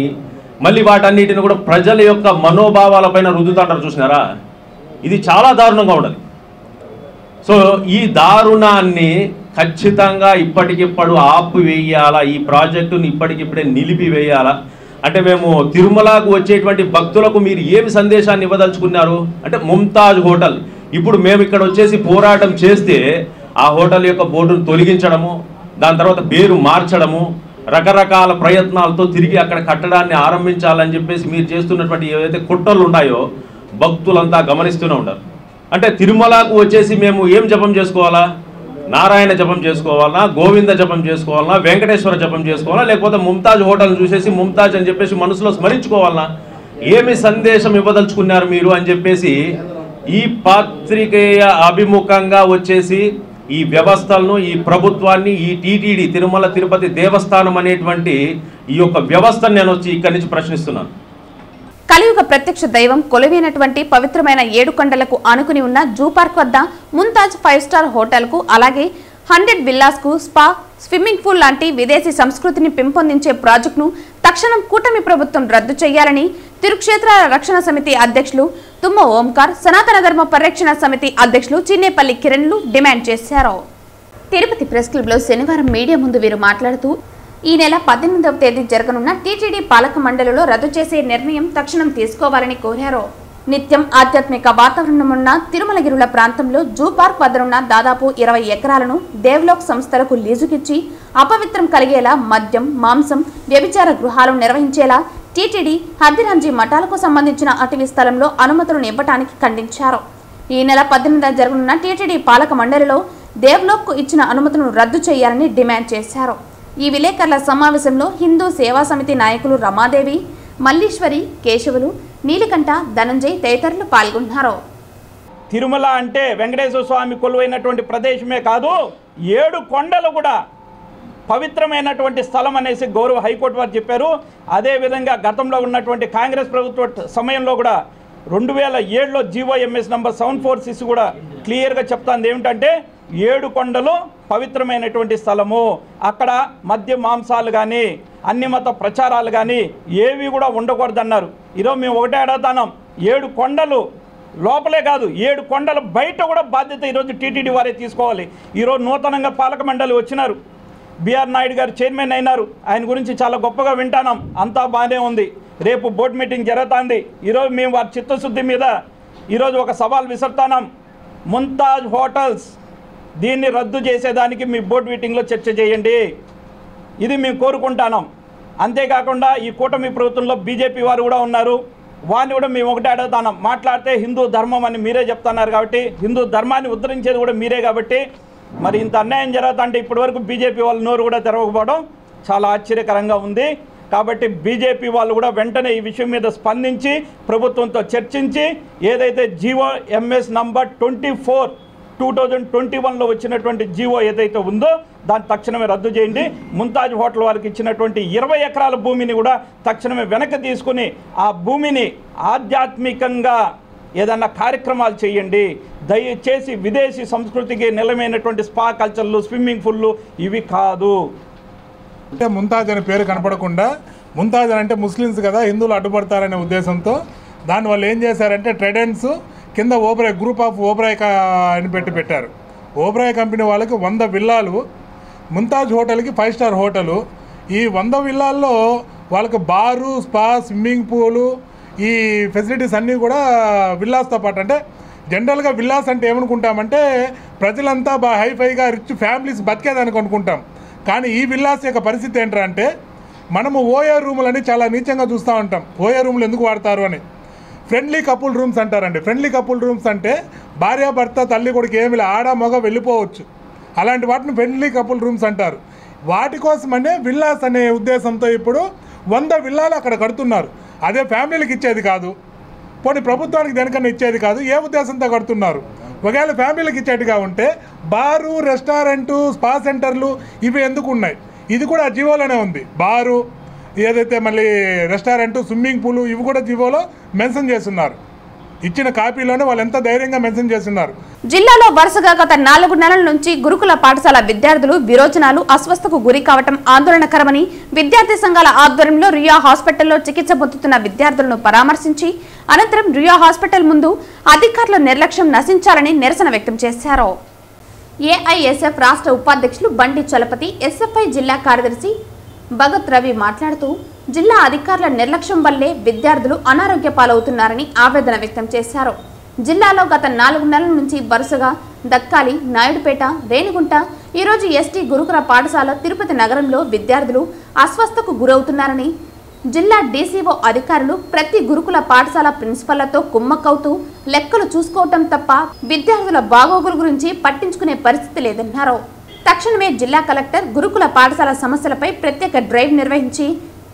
[SPEAKER 9] మళ్ళీ వాటన్నిటిని కూడా ప్రజల యొక్క మనోభావాలపైన రుద్దుతాంటారు. చూసినారా, ఇది చాలా దారుణంగా ఉండదు. సో ఈ దారుణాన్ని ఖచ్చితంగా ఇప్పటికిప్పుడు ఆపివేయాలా, ఈ ప్రాజెక్టుని ఇప్పటికిప్పుడే నిలిపివేయాలా. అంటే మేము తిరుమలకు వచ్చేటువంటి భక్తులకు మీరు ఏమి సందేశాన్ని ఇవ్వదలుచుకున్నారు అంటే ముంతాజ్ హోటల్, ఇప్పుడు మేము ఇక్కడ వచ్చేసి పోరాటం చేస్తే ఆ హోటల్ యొక్క బోర్డును తొలగించడము, దాని తర్వాత పేరు మార్చడము, రకరకాల ప్రయత్నాలతో తిరిగి అక్కడ కట్టడాన్ని ఆరంభించాలని చెప్పేసి మీరు చేస్తున్నటువంటి ఏవైతే కుట్రలు ఉన్నాయో భక్తులంతా గమనిస్తూనే ఉంటారు. అంటే తిరుమలకు వచ్చేసి మేము ఏం జపం చేసుకోవాలా, నారాయణ జపం చేసుకోవాలన్నా, గోవింద జపం చేసుకోవాలన్నా, వెంకటేశ్వర జపం చేసుకోవాలా, లేకపోతే ముంతాజ్ హోటల్ చూసేసి ముంతాజ్ అని చెప్పేసి మనసులో స్మరించుకోవాలన్నా, ఏమి సందేశం ఇవ్వదలుచుకున్నారు మీరు అని చెప్పేసి ఈ పాత్రికేయ అభిముఖంగా వచ్చేసి ఈ వ్యవస్థలను, ఈ ప్రభుత్వాన్ని, ఈ టీటీడీ తిరుమల తిరుపతి దేవస్థానం అనేటువంటి ఈ యొక్క వ్యవస్థను నేను వచ్చి ఇక్కడి నుంచి ప్రశ్నిస్తున్నాను.
[SPEAKER 1] కలియుగ ప్రత్యక్ష దైవం కొలువైనటువంటి పవిత్రమైన 7 కొండలకు ఆనుకుని ఉన్న జూ పార్క్ వద్ద ముంతాజ్ 5 స్టార్ హోటల్కు, అలాగే 100 విల్లాస్కు, స్పా, స్విమ్మింగ్ పూల్ లాంటి విదేశీ సంస్కృతిని పెంపొందించే ప్రాజెక్టును తక్షణం కూటమి ప్రభుత్వం రద్దు చేయాలని తిరుక్షేత్రాల రక్షణ సమితి అధ్యక్షులు తుమ్మ ఓంకార్, సనాతన ధర్మ పరిరక్షణ సమితి అధ్యక్షులు చిన్నేపల్లి కిరణ్లు డిమాండ్ చేశారు. తిరుపతి ప్రెస్ క్లబ్లో శనివారం మీడియా ముందు వీరు మాట్లాడుతూ ఈ నెల 18వ తేదీ జరగనున్న టీటీడీ పాలక మండలిలో రద్దు చేసే నిర్ణయం తక్షణం తీసుకోవాలని కోరారు. నిత్యం ఆధ్యాత్మిక వాతావరణం ఉన్న తిరుమలగిరుల ప్రాంతంలో జూ పార్క్ వద్దనున్న దాదాపు 20 ఎకరాలను దేవ్లోక్ సంస్థలకు లీజుకిచ్చి అపవిత్రం కలిగేలా మద్యం, మాంసం, వ్యభిచార గృహాలు నిర్వహించేలా టీటీడీ హద్దిరాంజీ మఠాలకు సంబంధించిన అటవీ స్థలంలో అనుమతులను ఇవ్వటానికి ఖండించారు. ఈ నెల 18న జరగనున్న టీటీడీ పాలక మండలిలో దేవ్లోక్కు ఇచ్చిన అనుమతులను రద్దు చేయాలని డిమాండ్ చేశారు. ఈ విలేకరుల సమావేశంలో హిందూ సేవా సమితి నాయకులు రమాదేవి, మల్లీశ్వరి, కేశవులు, నీలికంఠ, ధనంజయ్ తదితరులు పాల్గొన్నారు.
[SPEAKER 10] తిరుమల అంటే వెంకటేశ్వర స్వామి కొలువైనటువంటి ప్రదేశమే కాదు, 7 కొండలు కూడా పవిత్రమైనటువంటి స్థలం అనేసి గౌరవ హైకోర్టు వారు చెప్పారు. అదేవిధంగా గతంలో ఉన్నటువంటి కాంగ్రెస్ ప్రభుత్వ సమయంలో కూడా 2007లో జీవోఎంఎస్ నంబర్ 746 కూడా క్లియర్గా చెప్తాంది ఏమిటంటే 7 కొండలు పవిత్రమైనటువంటి స్థలము, అక్కడ మద్య మాంసాలు కానీ అన్ని మత ప్రచారాలు కానీ ఏవి కూడా ఉండకూడదన్నారు. ఈరోజు మేము ఒకటే అడుగుతున్నాం, 7 కొండలు లోపలే కాదు 7 కొండల బయట కూడా బాధ్యత ఈరోజు టీటీడీ వారే తీసుకోవాలి. ఈరోజు నూతనంగా పాలక మండలి వచ్చినారు, బిఆర్ నాయుడు గారు చైర్మన్ అయినారు, ఆయన గురించి చాలా గొప్పగా వింటున్నాం, అంతా బాగానే ఉంది. రేపు బోర్డు మీటింగ్ జరుగుతుంది. ఈరోజు మేము వారి చిత్తశుద్ధి మీద ఈరోజు ఒక సవాల్ విసురుతున్నాం. ముంతాజ్ హోటల్స్ దీన్ని రద్దు చేసేదానికి మీ బోర్డు మీటింగ్లో చర్చ చేయండి, ఇది మేము కోరుకుంటున్నాం. అంతేకాకుండా ఈ కూటమి ప్రభుత్వంలో బీజేపీ వారు కూడా ఉన్నారు, వారిని కూడా మేము ఒకటే అడుగుతున్నాం. మాట్లాడితే హిందూ ధర్మం అని మీరే చెప్తున్నారు కాబట్టి, హిందూ ధర్మాన్ని ఉద్ధరించేది కూడా మీరే కాబట్టి, మరి ఇంత అన్యాయం జరుగుతుంటే ఇప్పటివరకు బీజేపీ వాళ్ళ నోరు కూడా తెరవకపోవడం చాలా ఆశ్చర్యకరంగా ఉంది. కాబట్టి బీజేపీ వాళ్ళు కూడా వెంటనే ఈ విషయం మీద స్పందించి ప్రభుత్వంతో చర్చించి ఏదైతే జీవోఎంఎస్ నంబర్ 24 2021లో వచ్చినటువంటి జీవో ఏదైతే ఉందో దాన్ని తక్షణమే రద్దు చేయండి. ముంతాజ్ హోటల్ వారికి ఇచ్చినటువంటి 20 ఎకరాల భూమిని కూడా తక్షణమే వెనక్కి తీసుకుని ఆ భూమిని ఆధ్యాత్మికంగా ఏదన్నా కార్యక్రమాలు చేయండి. దయచేసి విదేశీ సంస్కృతికి నిలమైనటువంటి స్పా కల్చర్లు, స్విమ్మింగ్ పూల్లు ఇవి కాదు.
[SPEAKER 11] ముంతాజ్ అనే పేరు కనపడకుండా ముంతాజ్ అంటే ముస్లిమ్స్ కదా, హిందువులు అడ్డుపడతారనే ఉద్దేశంతో దాని వాళ్ళు ఏం చేశారంటే ట్రెడెన్స్ కింద ఓబ్రాయ్ గ్రూప్ ఆఫ్ ఓబ్రాయ్ అని పెట్టారు. ఓబ్రాయ్ కంపెనీ వాళ్ళకి 100 విల్లాలు, ముంతాజ్ హోటల్కి 5 స్టార్ హోటలు. ఈ 100 విల్లాల్లో వాళ్ళకి బారు, స్పా, స్విమ్మింగ్ పూలు, ఈ ఫెసిలిటీస్ అన్నీ కూడా విల్లాస్తో పాటు. అంటే జనరల్గా విల్లాస్ అంటే ఏమనుకుంటామంటే ప్రజలంతా బాగా హైఫైగా రిచ్ ఫ్యామిలీస్ బతికేదానికి అనుకుంటాం. కానీ ఈ విల్లాస్ యొక్క పరిస్థితి ఏంటంటే మనము ఓఏ రూములని చాలా నీచంగా చూస్తూ ఉంటాం. ఓఏ రూములు ఎందుకు వాడతారు అని ఫ్రెండ్లీ కపుల్ రూమ్స్ అంటారండి. ఫ్రెండ్లీ కపుల్ రూమ్స్ అంటే భార్యాభర్త, తల్లి కొడుకు ఏమి ఆడ మగ వెళ్ళిపోవచ్చు. అలాంటి వాటిని ఫ్రెండ్లీ కపుల్ రూమ్స్ అంటారు. వాటి కోసమనే విల్లాస్ అనే ఉద్దేశంతో ఇప్పుడు 100 విల్లాలు అక్కడ కడుతున్నారు. అదే ఫ్యామిలీలకు ఇచ్చేది కాదు, పోనీ ప్రభుత్వానికి దేనికన్నా ఇచ్చేది కాదు. ఏ ఉద్దేశంతో కడుతున్నారు? ఒకవేళ ఫ్యామిలీలకు ఇచ్చేట్టుగా ఉంటే బారు, రెస్టారెంటు, స్పా సెంటర్లు ఇవి ఎందుకు ఉన్నాయి? ఇది కూడా జీవోలోనే ఉంది. బారు ఏదైతే మళ్ళీ రెస్టారెంటు, స్విమ్మింగ్ పూలు ఇవి కూడా జీవోలో మెన్షన్ చేస్తున్నారు. ఇచ్చిన కాపీలోనే వాళ్ళు ఎంత ధైర్యంగా మెన్షన్ చేస్తున్నారు.
[SPEAKER 1] జిల్లాలో వరుసగా గత 4 నెలల నుంచి గురుకుల పాఠశాల విద్యార్థులు విరోచనాలు, అస్వస్థకు గురి కావటం ఆందోళనకరమని విద్యార్థి సంఘాల ఆధ్వర్యంలో రియా హాస్పిటల్లో చికిత్స పొందుతున్న విద్యార్థులను పరామర్శించి అనంతరం రియా హాస్పిటల్ ముందు అధికారుల నిర్లక్ష్యం నశించాలని నిరసన వ్యక్తం చేశారు. ఏఐఎస్ఎఫ్ రాష్ట్ర ఉపాధ్యక్షులు బండి చలపతి, ఎస్ఎఫ్ఐ జిల్లా కార్యదర్శి భగత్ రవి మాట్లాడుతూ జిల్లా అధికారుల నిర్లక్ష్యం వల్లే విద్యార్థులు అనారోగ్య పాలవుతున్నారని ఆవేదన వ్యక్తం చేశారు. జిల్లాలో గత 4 నెలల నుంచి వరుసగా దక్కాలి, నాయుడుపేట, రేణిగుంట, ఈరోజు ఎస్టీ గురుకుల పాఠశాల తిరుపతి నగరంలో విద్యార్థులు అస్వస్థకు గురవుతున్నారని, జిల్లా డీసీఓ అధికారులు ప్రతి గురుకుల పాఠశాల ప్రిన్సిపల్లతో కుమ్మక్కవుతూ లెక్కలు చూసుకోవటం తప్ప విద్యార్థుల బాగోగుల గురించి పట్టించుకునే పరిస్థితి లేదన్నారు. తక్షణమే జిల్లా కలెక్టర్ గురుకుల పాఠశాల సమస్యలపై ప్రత్యేక డ్రైవ్ నిర్వహించి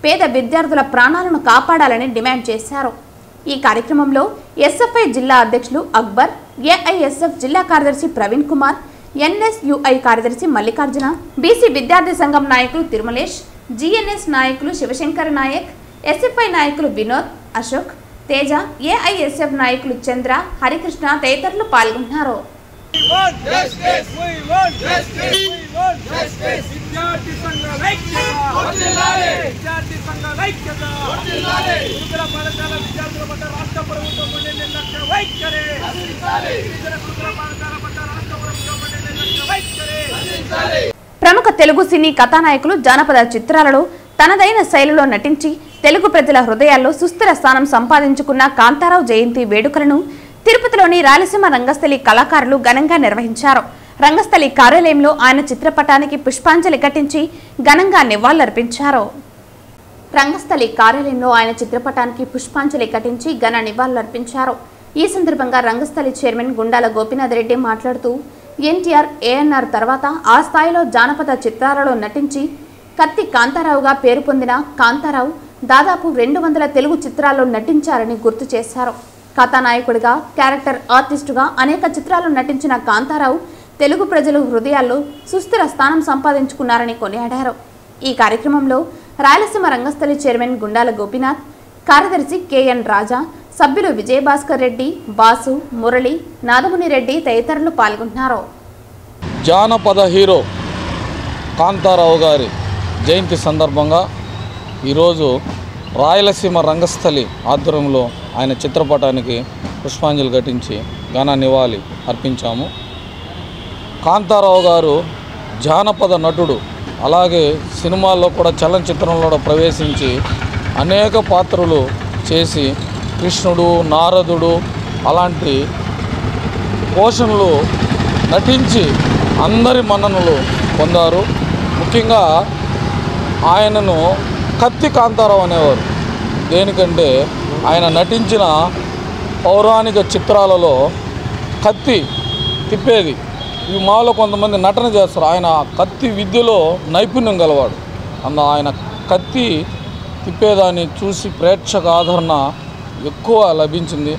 [SPEAKER 1] పేద విద్యార్థుల ప్రాణాలను కాపాడాలని డిమాండ్ చేశారు. ఈ కార్యక్రమంలో ఎస్ఎఫ్ఐ జిల్లా అధ్యక్షులు అక్బర్, ఏఐఎస్ఎఫ్ జిల్లా కార్యదర్శి ప్రవీణ్ కుమార్, ఎన్ఎస్యుఐ కార్యదర్శి మల్లికార్జున, బీసీ విద్యార్థి సంఘం నాయకులు తిరుమలేష్, జిఎన్ఎస్ నాయకులు శివశంకర్ నాయక్, ఎస్ఎఫ్ఐ నాయకులు వినోద్, అశోక్, తేజ, ఏఐఎస్ఎఫ్ నాయకులు చంద్ర, హరికృష్ణ తదితరులు పాల్గొన్నారు. ప్రముఖ తెలుగు సినీ కథానాయకులు జానపద చిత్రాలలో తనదైన శైలిలో నటించి తెలుగు ప్రజల హృదయాల్లో సుస్థిర స్థానం సంపాదించుకున్న కాంతారావు జయంతి వేడుకలను తిరుపతిలోని రాయలసీమ రంగస్థలి కళాకారులు ఘనంగా నిర్వహించారు. రంగస్థలి కార్యాలయంలో ఆయన చిత్రపటానికి పుష్పాంజలి ఘటించి ఘనంగా నివాళులర్పించారు. రంగస్థలి కార్యాలయంలో ఆయన చిత్రపటానికి పుష్పాంజలి ఘటించి ఘన నివాళులర్పించారు. ఈ సందర్భంగా రంగస్థలి చైర్మన్ గుండాల గోపీనాథ్ రెడ్డి మాట్లాడుతూ ఎన్టీఆర్, ఏఎన్ఆర్ తర్వాత ఆ స్థాయిలో జానపద చిత్రాలలో నటించి కత్తి కాంతారావుగా పేరు పొందిన కాంతారావు దాదాపు 200 తెలుగు చిత్రాల్లో నటించారని గుర్తు చేశారు. కథానాయకుడిగా, క్యారెక్టర్ ఆర్టిస్టుగా అనేక చిత్రాల్లో నటించిన కాంతారావు తెలుగు ప్రజల హృదయాల్లో సుస్థిర స్థానం సంపాదించుకున్నారని కొనియాడారు. ఈ కార్యక్రమంలో రాయలసీమ రంగస్థలి చైర్మన్ గుండాల గోపీనాథ్, కార్యదర్శి కెఎన్ రాజా, సభ్యులు విజయభాస్కర్ రెడ్డి, బాసు, మురళి, నాదముని రెడ్డి తదితరులు పాల్గొన్నారు.
[SPEAKER 12] జానపద హీరో కాంతారావు గారి జయంతి సందర్భంగా ఈరోజు రాయలసీమ రంగస్థలి ఆధ్వర్యంలో ఆయన చిత్రపటానికి పుష్పాంజలి ఘటించి ఘన నివాళి అర్పించాము. కాంతారావు గారు జానపద నటుడు, అలాగే సినిమాల్లో కూడా చలనచిత్రంలో ప్రవేశించి అనేక పాత్రలు చేసి కృష్ణుడు, నారదుడు అలాంటి పోషణలు నటించి అందరి మన్ననలు పొందారు. ముఖ్యంగా ఆయనను కత్తి కాంతారావు అనేవారు. దేనికంటే ఆయన నటించిన పౌరాణిక చిత్రాలలో కత్తి తిప్పేది, ఇవి మాలో కొంతమంది నటన చేస్తారు. ఆయన కత్తి విద్యలో నైపుణ్యం గలవాడు. ఆయన కత్తి తిప్పేదాన్ని చూసి ప్రేక్షక ఆదరణ ఎక్కువ లభించింది.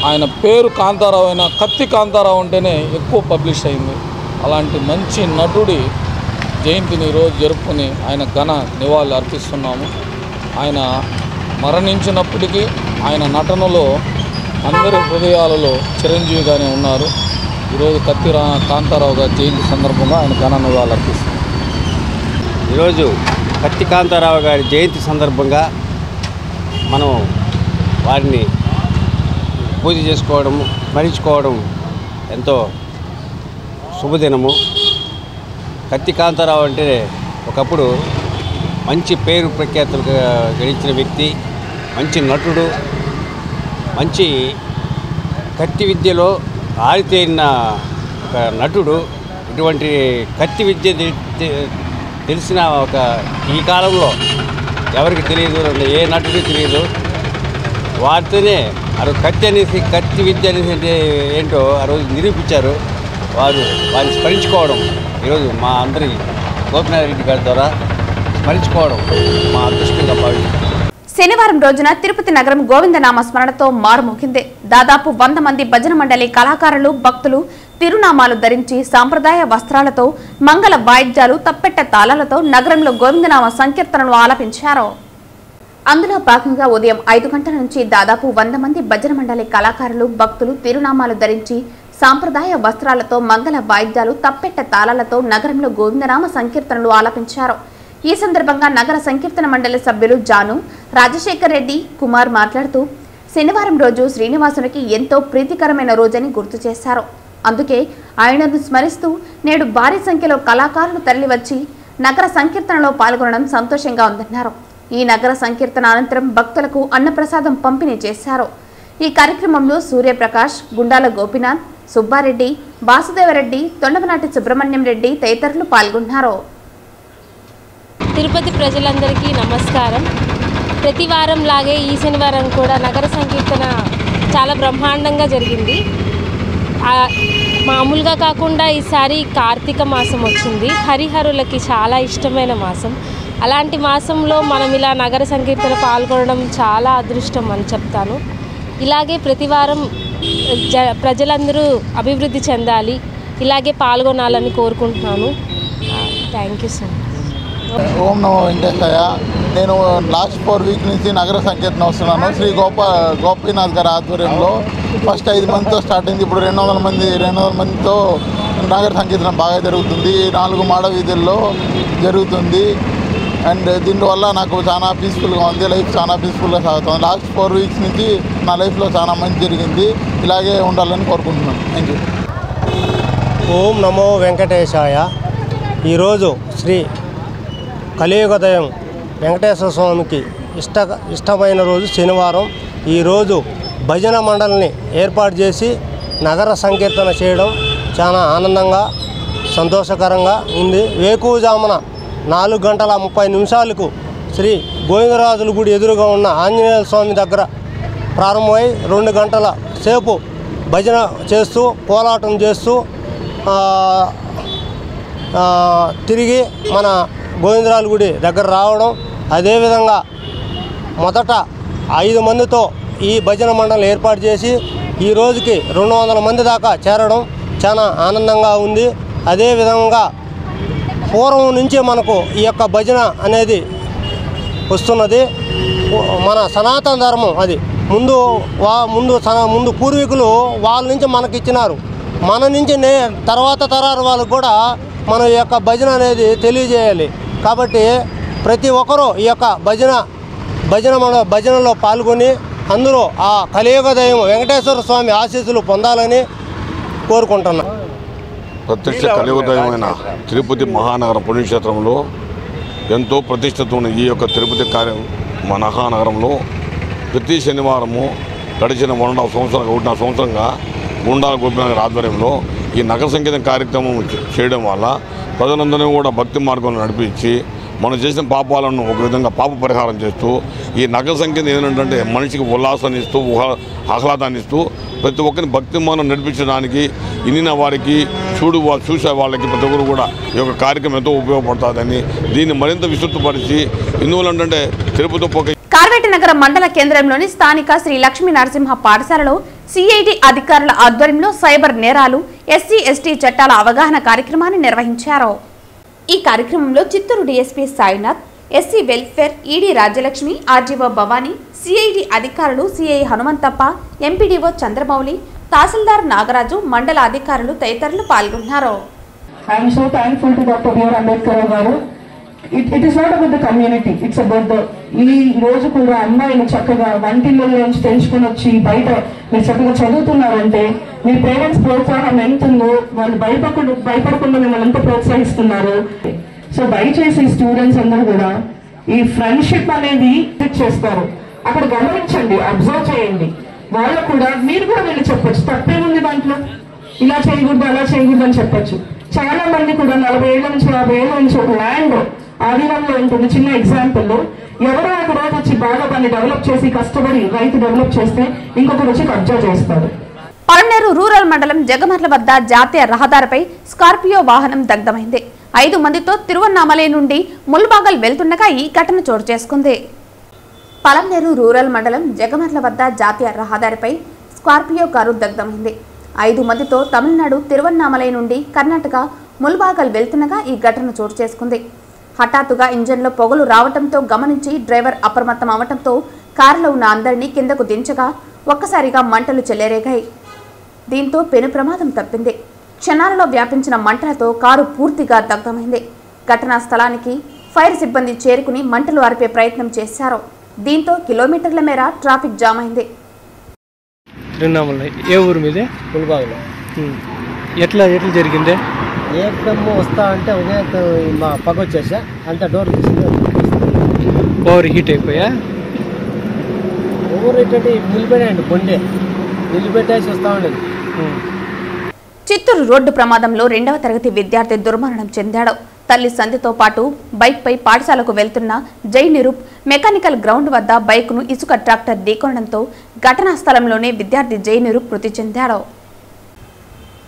[SPEAKER 12] ఆయన పేరు కాంతారావు అయినా కత్తి కాంతారావు అంటేనే ఎక్కువ పబ్లిష్ అయింది. అలాంటి మంచి నటుడి జయంతిని ఈరోజు జరుపుకొని ఆయన ఘన నివాళులు అర్పిస్తున్నాము. ఆయన మరణించినప్పటికీ ఆయన నటనలో అందరి హృదయాలలో చిరంజీవిగానే ఉన్నారు. ఈరోజు కత్తి కాంతారావు గారి జయంతి సందర్భంగా ఆయన ఘన నివాళులు అర్పిస్తున్నాం.
[SPEAKER 13] ఈరోజు కత్తి కాంతారావు గారి జయంతి సందర్భంగా మనం వారిని పూజ చేసుకోవడం స్మరించుకోవడం ఎంతో శుభదినము. కత్తి కాంతారావు అంటే ఒకప్పుడు మంచి పేరు ప్రఖ్యాతులు గడించిన వ్యక్తి, మంచి నటుడు, మంచి కత్తి విద్యలో ఆరితేరిన ఒక నటుడు. ఇటువంటి కత్తి విద్య తెలిసిన ఒక ఈ కాలంలో ఎవరికి తెలియదు, ఏ నటుడికి తెలియదు. వారితోనే ఆ రోజు కత్తి విద్య అనేసి ఏంటో ఆ రోజు నిరూపించారు. వారిని స్మరించుకోవడం ఈరోజు మా అందరి గోపినాథ్ రెడ్డి గారి ద్వారా స్మరించుకోవడం మా అదృష్టంగా భావిస్తున్నాం.
[SPEAKER 1] శనివారం రోజున తిరుపతి నగరం గోవిందనామ స్మరణతో మారుమోగింది. దాదాపు 100 మంది భజన మండలి కళాకారులు, భక్తులు తిరునామాలు ధరించి సాంప్రదాయ వస్త్రాలతో, మంగళ వాయిద్యాలు, తప్పెట్ట తాళాలతో నగరంలో గోవిందనామ సంకీర్తనలు ఆలపించారు. అందులో భాగంగా ఉదయం 5 గంటల నుంచి దాదాపు 100 మంది భజన మండలి కళాకారులు, భక్తులు తిరునామాలు ధరించి సాంప్రదాయ వస్త్రాలతో, మంగళ వాయిద్యాలు, తప్పెట్ట తాళాలతో నగరంలో గోవిందనామ సంకీర్తనలు ఆలపించారు. ఈ సందర్భంగా నగర సంకీర్తన మండలి సభ్యులు జాను, రాజశేఖర్ రెడ్డి, కుమార్ మాట్లాడుతూ శనివారం రోజు శ్రీనివాసునికి ఎంతో ప్రీతికరమైన రోజని గుర్తు చేశారు. అందుకే ఆయనను స్మరిస్తూ నేడు భారీ సంఖ్యలో కళాకారులు తరలివచ్చి నగర సంకీర్తనలో పాల్గొనడం సంతోషంగా ఉందన్నారు. ఈ నగర సంకీర్తన అనంతరం భక్తులకు అన్నప్రసాదం పంపిణీ చేశారు. ఈ కార్యక్రమంలో సూర్యప్రకాష్, గుండాల గోపినాథ్, సుబ్బారెడ్డి, వాసుదేవరెడ్డి, తొండమనాటి సుబ్రహ్మణ్యం రెడ్డి తదితరులు పాల్గొన్నారు.
[SPEAKER 14] తిరుపతి ప్రజలందరికీ నమస్కారం. ప్రతి వారం లాగే ఈ శనివారం కూడా నగర సంకీర్తన చాలా బ్రహ్మాండంగా జరిగింది. మామూలుగా కాకుండా ఈసారి కార్తీక మాసం వచ్చింది. హరిహరులకి చాలా ఇష్టమైన మాసం. అలాంటి మాసంలో మనం ఇలా నగర సంకీర్తన పాల్గొనడం చాలా అదృష్టం అని చెప్తాను. ఇలాగే ప్రతి వారం ప్రజలందరూ అభివృద్ధి చెందాలి, ఇలాగే పాల్గొనాలని కోరుకుంటున్నాను. Thank you so much.
[SPEAKER 15] ఓం నమో వెంకటేశాయ. నేను లాస్ట్ 4 వీక్ నుంచి నగర సంకీర్తన వస్తున్నాను. శ్రీ గోపీనాథ్ గారి ఆధ్వర్యంలో ఫస్ట్ 5 మందితో స్టార్ట్ అయింది. ఇప్పుడు 200 మందితో నగర సంకీర్తన బాగా జరుగుతుంది. 4 మాడ వీధుల్లో జరుగుతుంది. అండ్ దీనివల్ల నాకు చాలా పీస్ఫుల్గా ఉంది. లైఫ్ చాలా పీస్ఫుల్గా సాగుతుంది. లాస్ట్ 4 వీక్స్ నుంచి నా లైఫ్లో చాలా మంచి జరిగింది. ఇలాగే ఉండాలని కోరుకుంటున్నాను. Thank you.
[SPEAKER 16] ఓం నమో వెంకటేశాయ. ఈరోజు శ్రీ కలియుగదయం వెంకటేశ్వర స్వామికి ఇష్టమైన రోజు శనివారం. ఈరోజు భజన మండలిని ఏర్పాటు చేసి నగర సంకీర్తన చేయడం చాలా ఆనందంగా, సంతోషకరంగా ఉంది. వేకువజామున 4:30 శ్రీ గోవిందరాజుల గుడి ఎదురుగా ఉన్న ఆంజనేయ స్వామి దగ్గర ప్రారంభమై 2 గంటల సేపు భజన చేస్తూ, కోలాటం చేస్తూ తిరిగి మన గోవిందరాజుల గుడి దగ్గర రావడం. అదేవిధంగా మొదట 5 మందితో ఈ భజన మండలి ఏర్పాటు చేసి ఈ రోజుకి 200 మంది దాకా చేరడం చాలా ఆనందంగా ఉంది. అదేవిధంగా పూర్వం నుంచి మనకు ఈ యొక్క భజన అనేది వస్తున్నది. మన సనాతన ధర్మం అది. ముందు పూర్వీకులు వాళ్ళ నుంచి మనకి ఇచ్చినారు. మన నుంచి తర్వాత తరాల వాళ్ళకు కూడా మన యొక్క భజన అనేది తెలియజేయాలి. కాబట్టి ప్రతి ఒక్కరూ ఈ యొక్క భజనలో పాల్గొని అందరూ ఆ కలియుగ దైవం వెంకటేశ్వర స్వామి ఆశీస్సులు పొందాలని కోరుకుంటున్నాను.
[SPEAKER 7] ప్రత్యక్ష కలియుగదైవమైన తిరుపతి మహానగరం పుణ్యక్షేత్రంలో ఎంతో ప్రతిష్టత ఉన్న ఈ యొక్క తిరుపతి మహానగరంలో ప్రతి శనివారము గడిచిన 1.5 సంవత్సరంగా గుండాల గోపినాథ్ గారి ఆధ్వర్యంలో ఈ నగర సంకీర్తన కార్యక్రమం చేయడం వల్ల ప్రజలందరినీ కూడా భక్తి మార్గంలో నడిపించి మనం చేసిన పాపాలను ఒక విధంగా పాప పరిహారం చేస్తూ ఈ నగర సంకీర్తన ఏంటంటే మనిషికి ఉల్లాసాన్ని ఇస్తూ ఆహ్లాదాన్ని ఇస్తూ ప్రతి ఒక్కరిని భక్తి మార్గం నడిపించడానికి ఇన్నిన వారికి చూసే వాళ్ళకి ప్రతి ఒక్కరు కూడా ఈ యొక్క కార్యక్రమం ఎంతో ఉపయోగపడుతుందని దీన్ని మరింత విస్తృతపరిచి ఎందువల్లంటే తిరుపతి
[SPEAKER 1] కార్వేటి నగర మండల కేంద్రంలోని స్థానిక శ్రీ లక్ష్మీ నరసింహ పాఠశాలలో సిఐడి అధికారుల ఆధ్వర్యంలో సైబర్ నేరాలు, ఎస్సీ ఎస్టీ చట్టాల అవగాహన కార్యక్రమాన్ని నిర్వహించారు. ఈ కార్యక్రమంలో Chittoor DSP Sainath, SC welfare ED Rajyalakshmi, RGO Bhavani, CID అధికారులు సిఐ హనుమంతప్ప, ఎంపీడీఓ చంద్రమౌళి, తహసీల్దార్ నాగరాజు, మండల అధికారులు తదితరులు పాల్గొన్నారు.
[SPEAKER 17] It is not about the community, it's about the ఈ రోజు కూడా అమ్మాయిలు చక్కగా వంటిళ్ళలో నుంచి తెంచుకొని వచ్చి బయట మీరు చక్కగా చదువుతున్నారంటే మీ పేరెంట్స్ ప్రోత్సాహం ఎంత ఉందో, వాళ్ళు భయపడకుండా మిమ్మల్ని ఎంత ప్రోత్సహిస్తున్నారు. సో దయచేసి స్టూడెంట్స్ అందరూ కూడా ఈ ఫ్రెండ్షిప్ అనేది చేస్తారు, అక్కడ గమనించండి, అబ్జర్వ్ చేయండి. వాళ్ళు కూడా మీరు కూడా వెళ్ళి చెప్పొచ్చు, తప్పేముంది దాంట్లో, ఇలా చేయకూడదు అలా చేయకూడదు అని చెప్పొచ్చు. చాలా మంది కూడా 40 ఏళ్ల నుంచి 50 ఏళ్ల నుంచి ఒక ల్యాండ్ ఆధీనంలో ఉంటుంది. చిన్న ఎగ్జాంపుల్, ఎవరో ఒక రోజు వచ్చి బాగా దాన్ని డెవలప్ చేసి కష్టపడి రైతు డెవలప్ చేస్తే ఇంకొకరు వచ్చి కబ్జా చేస్తారు.
[SPEAKER 1] పలనేరు రూరల్ మండలం జగమర్ల వద్ద జాతీయ రహదారిపై స్కార్పియో వాహనం దగ్ధమైంది. 5 మందితో తిరువన్నామలై నుండి ముల్బాగల్ వెళ్తుండగా ఈ ఘటన చోటు చేసుకుంది. పలనేరు రూరల్ మండలం జగమర్ల వద్ద జాతీయ రహదారిపై స్కార్పియో కారు దగ్ధమైంది. 5 మందితో తమిళనాడు తిరువన్నామలై నుండి కర్ణాటక ముల్బాగల్ వెళ్తుండగా ఈ ఘటన చోటు చేసుకుంది. హఠాత్తుగా ఇంజన్లో పొగలు రావడంతో గమనించి డ్రైవర్ అప్రమత్తం అవడంతో కారులో ఉన్న అందరినీ కిందకు దించగా ఒక్కసారిగా మంటలు చెలరేగాయి. దీంతో పెను ప్రమాదం తప్పింది. క్షణాలలో వ్యాపించిన మంటలతో కారు పూర్తిగా దగ్ధమైంది. ఘటనా స్థలానికి ఫైర్ సిబ్బంది చేరుకుని మంటలు ఆర్పే ప్రయత్నం చేశారు. దీంతో కిలోమీటర్ల మేర ట్రాఫిక్ జామ్ అయింది.
[SPEAKER 18] ఏ ఊరు మీదే?
[SPEAKER 19] ముల్బాగులో.
[SPEAKER 18] ఎట్లా జరిగింది?
[SPEAKER 19] ఏకదమ్ వస్తా అంటే మా పగ వచ్చేసా అంటే డోర్
[SPEAKER 18] ఓవర్ హీట్ అయిపోయా?
[SPEAKER 19] ఓవర్ హీట్ అంటే నిలబెట్టండి, బండి నిలబెట్టేసి వస్తా ఉండేది.
[SPEAKER 1] చిత్తూరు రోడ్డు ప్రమాదంలో 2వ తరగతి విద్యార్థి దుర్మరణం చెందాడు. తల్లి సంధ్యతో పాటు బైక్పై పాఠశాలకు వెళ్తున్న జై నిరూప్ మెకానికల్ గ్రౌండ్ వద్ద బైక్ను ఇసుక ట్రాక్టర్ ఢీకొనడంతో ఘటనా స్థలంలోనే విద్యార్థి జై నిరూప్ మృతి చెందాడు.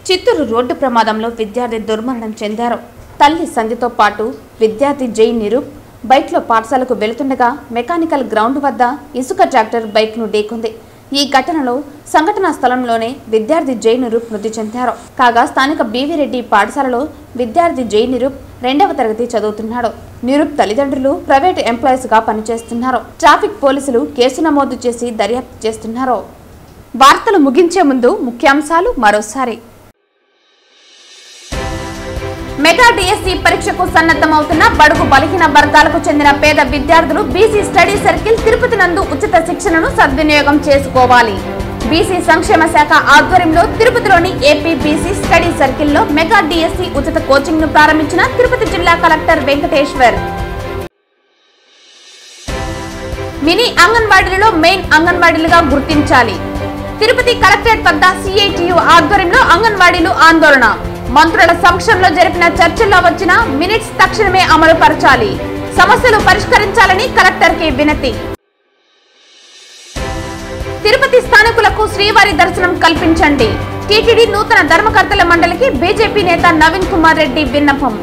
[SPEAKER 1] చిత్తూరు రోడ్డు ప్రమాదంలో విద్యార్థి దుర్మరణం చెందారు. తల్లి సంధ్యతో పాటు విద్యార్థి జై నిరూప్ బైక్లో పాఠశాలకు వెళుతుండగా మెకానికల్ గ్రౌండ్ వద్ద ఇసుక ట్రాక్టర్ బైక్ను ఢీకొంది. ఈ ఘటనలో సంఘటనా స్థలంలోనే విద్యార్థి జై నిరూప్ మృతి చెందారు. కాగా స్థానిక బీవీరెడ్డి పాఠశాలలో విద్యార్థి జై నిరూప్ 2వ తరగతి చదువుతున్నాడు. నిరూప్ తల్లిదండ్రులు ప్రైవేట్ ఎంప్లాయీస్ గా పనిచేస్తున్నారు. ట్రాఫిక్ పోలీసులు కేసు నమోదు చేసి దర్యాప్తు చేస్తున్నారు. వార్తలు ముగించే ముందు ముఖ్యాంశాలు మరోసారి. మెగా డిఎస్సి పరీక్షకు సన్నద్ధమవుతున్న బడుగు బలహీన వర్గాలకు చెందిన పేద విద్యార్థులు బీసీ స్టడీ సర్కిల్ తిరుపతి నందు ఉచిత శిక్షణను సద్వినియోగం చేసుకోవాలి. బీసీ సంక్షేమ శాఖ ఆధ్వర్యంలో తిరుపతిలోని ఏపీ బీసీ స్టడీ సర్కిల్లో మెగా డిఎస్సి ఉచిత కోచింగ్ ను ప్రారంభించిన తిరుపతి జిల్లా కలెక్టర్ వెంకటేశ్వర్. మినీ అంగన్వాడీలలో మెయిన్ అంగన్వాడీలుగా గుర్తించాలి. తిరుపతి కలెక్టరేట్ వద్ద సిఐటియు ఆధ్వర్యంలో అంగన్వాడీలు ఆందోళన. మంత్రుల సమక్షంలో జరిపిన చర్చల్లో వచ్చిన మినిట్స్ తక్షణమే అమలు పరచాలి. సమస్యలు పరిష్కరించాలని కలెక్టర్కి వినతి. తిరుపతి స్థానికులకు శ్రీవారి దర్శనం కల్పించండి. టీటీడీ నూతన ధర్మకర్తల మండలికి బీజేపీ నేత నవీన్ కుమార్ రెడ్డి విన్నపం.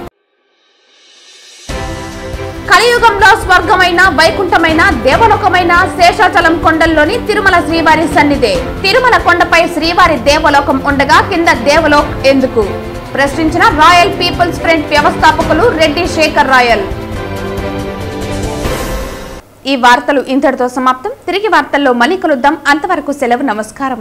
[SPEAKER 1] కలియుగంలో స్వర్గమైన వైకుంఠమైన దేవలోకమైన శేషాచలం కొండల్లోని తిరుమల శ్రీవారి సన్నిధే. తిరుమల కొండపై శ్రీవారి దేవలోకం ఉండగా కింద దేవలోక్ ఎందుకు ప్రశ్నించిన రాయల్ పీపుల్స్ ఫ్రంట్ వ్యవస్థాపకులు రెడ్డి శేఖర్ రాయల్. ఈ వార్తలు ఇంతటితో సమాప్తం. తిరిగి వార్తల్లో మళ్ళీ కలుద్దాం. అంతవరకు సెలవు. నమస్కారం.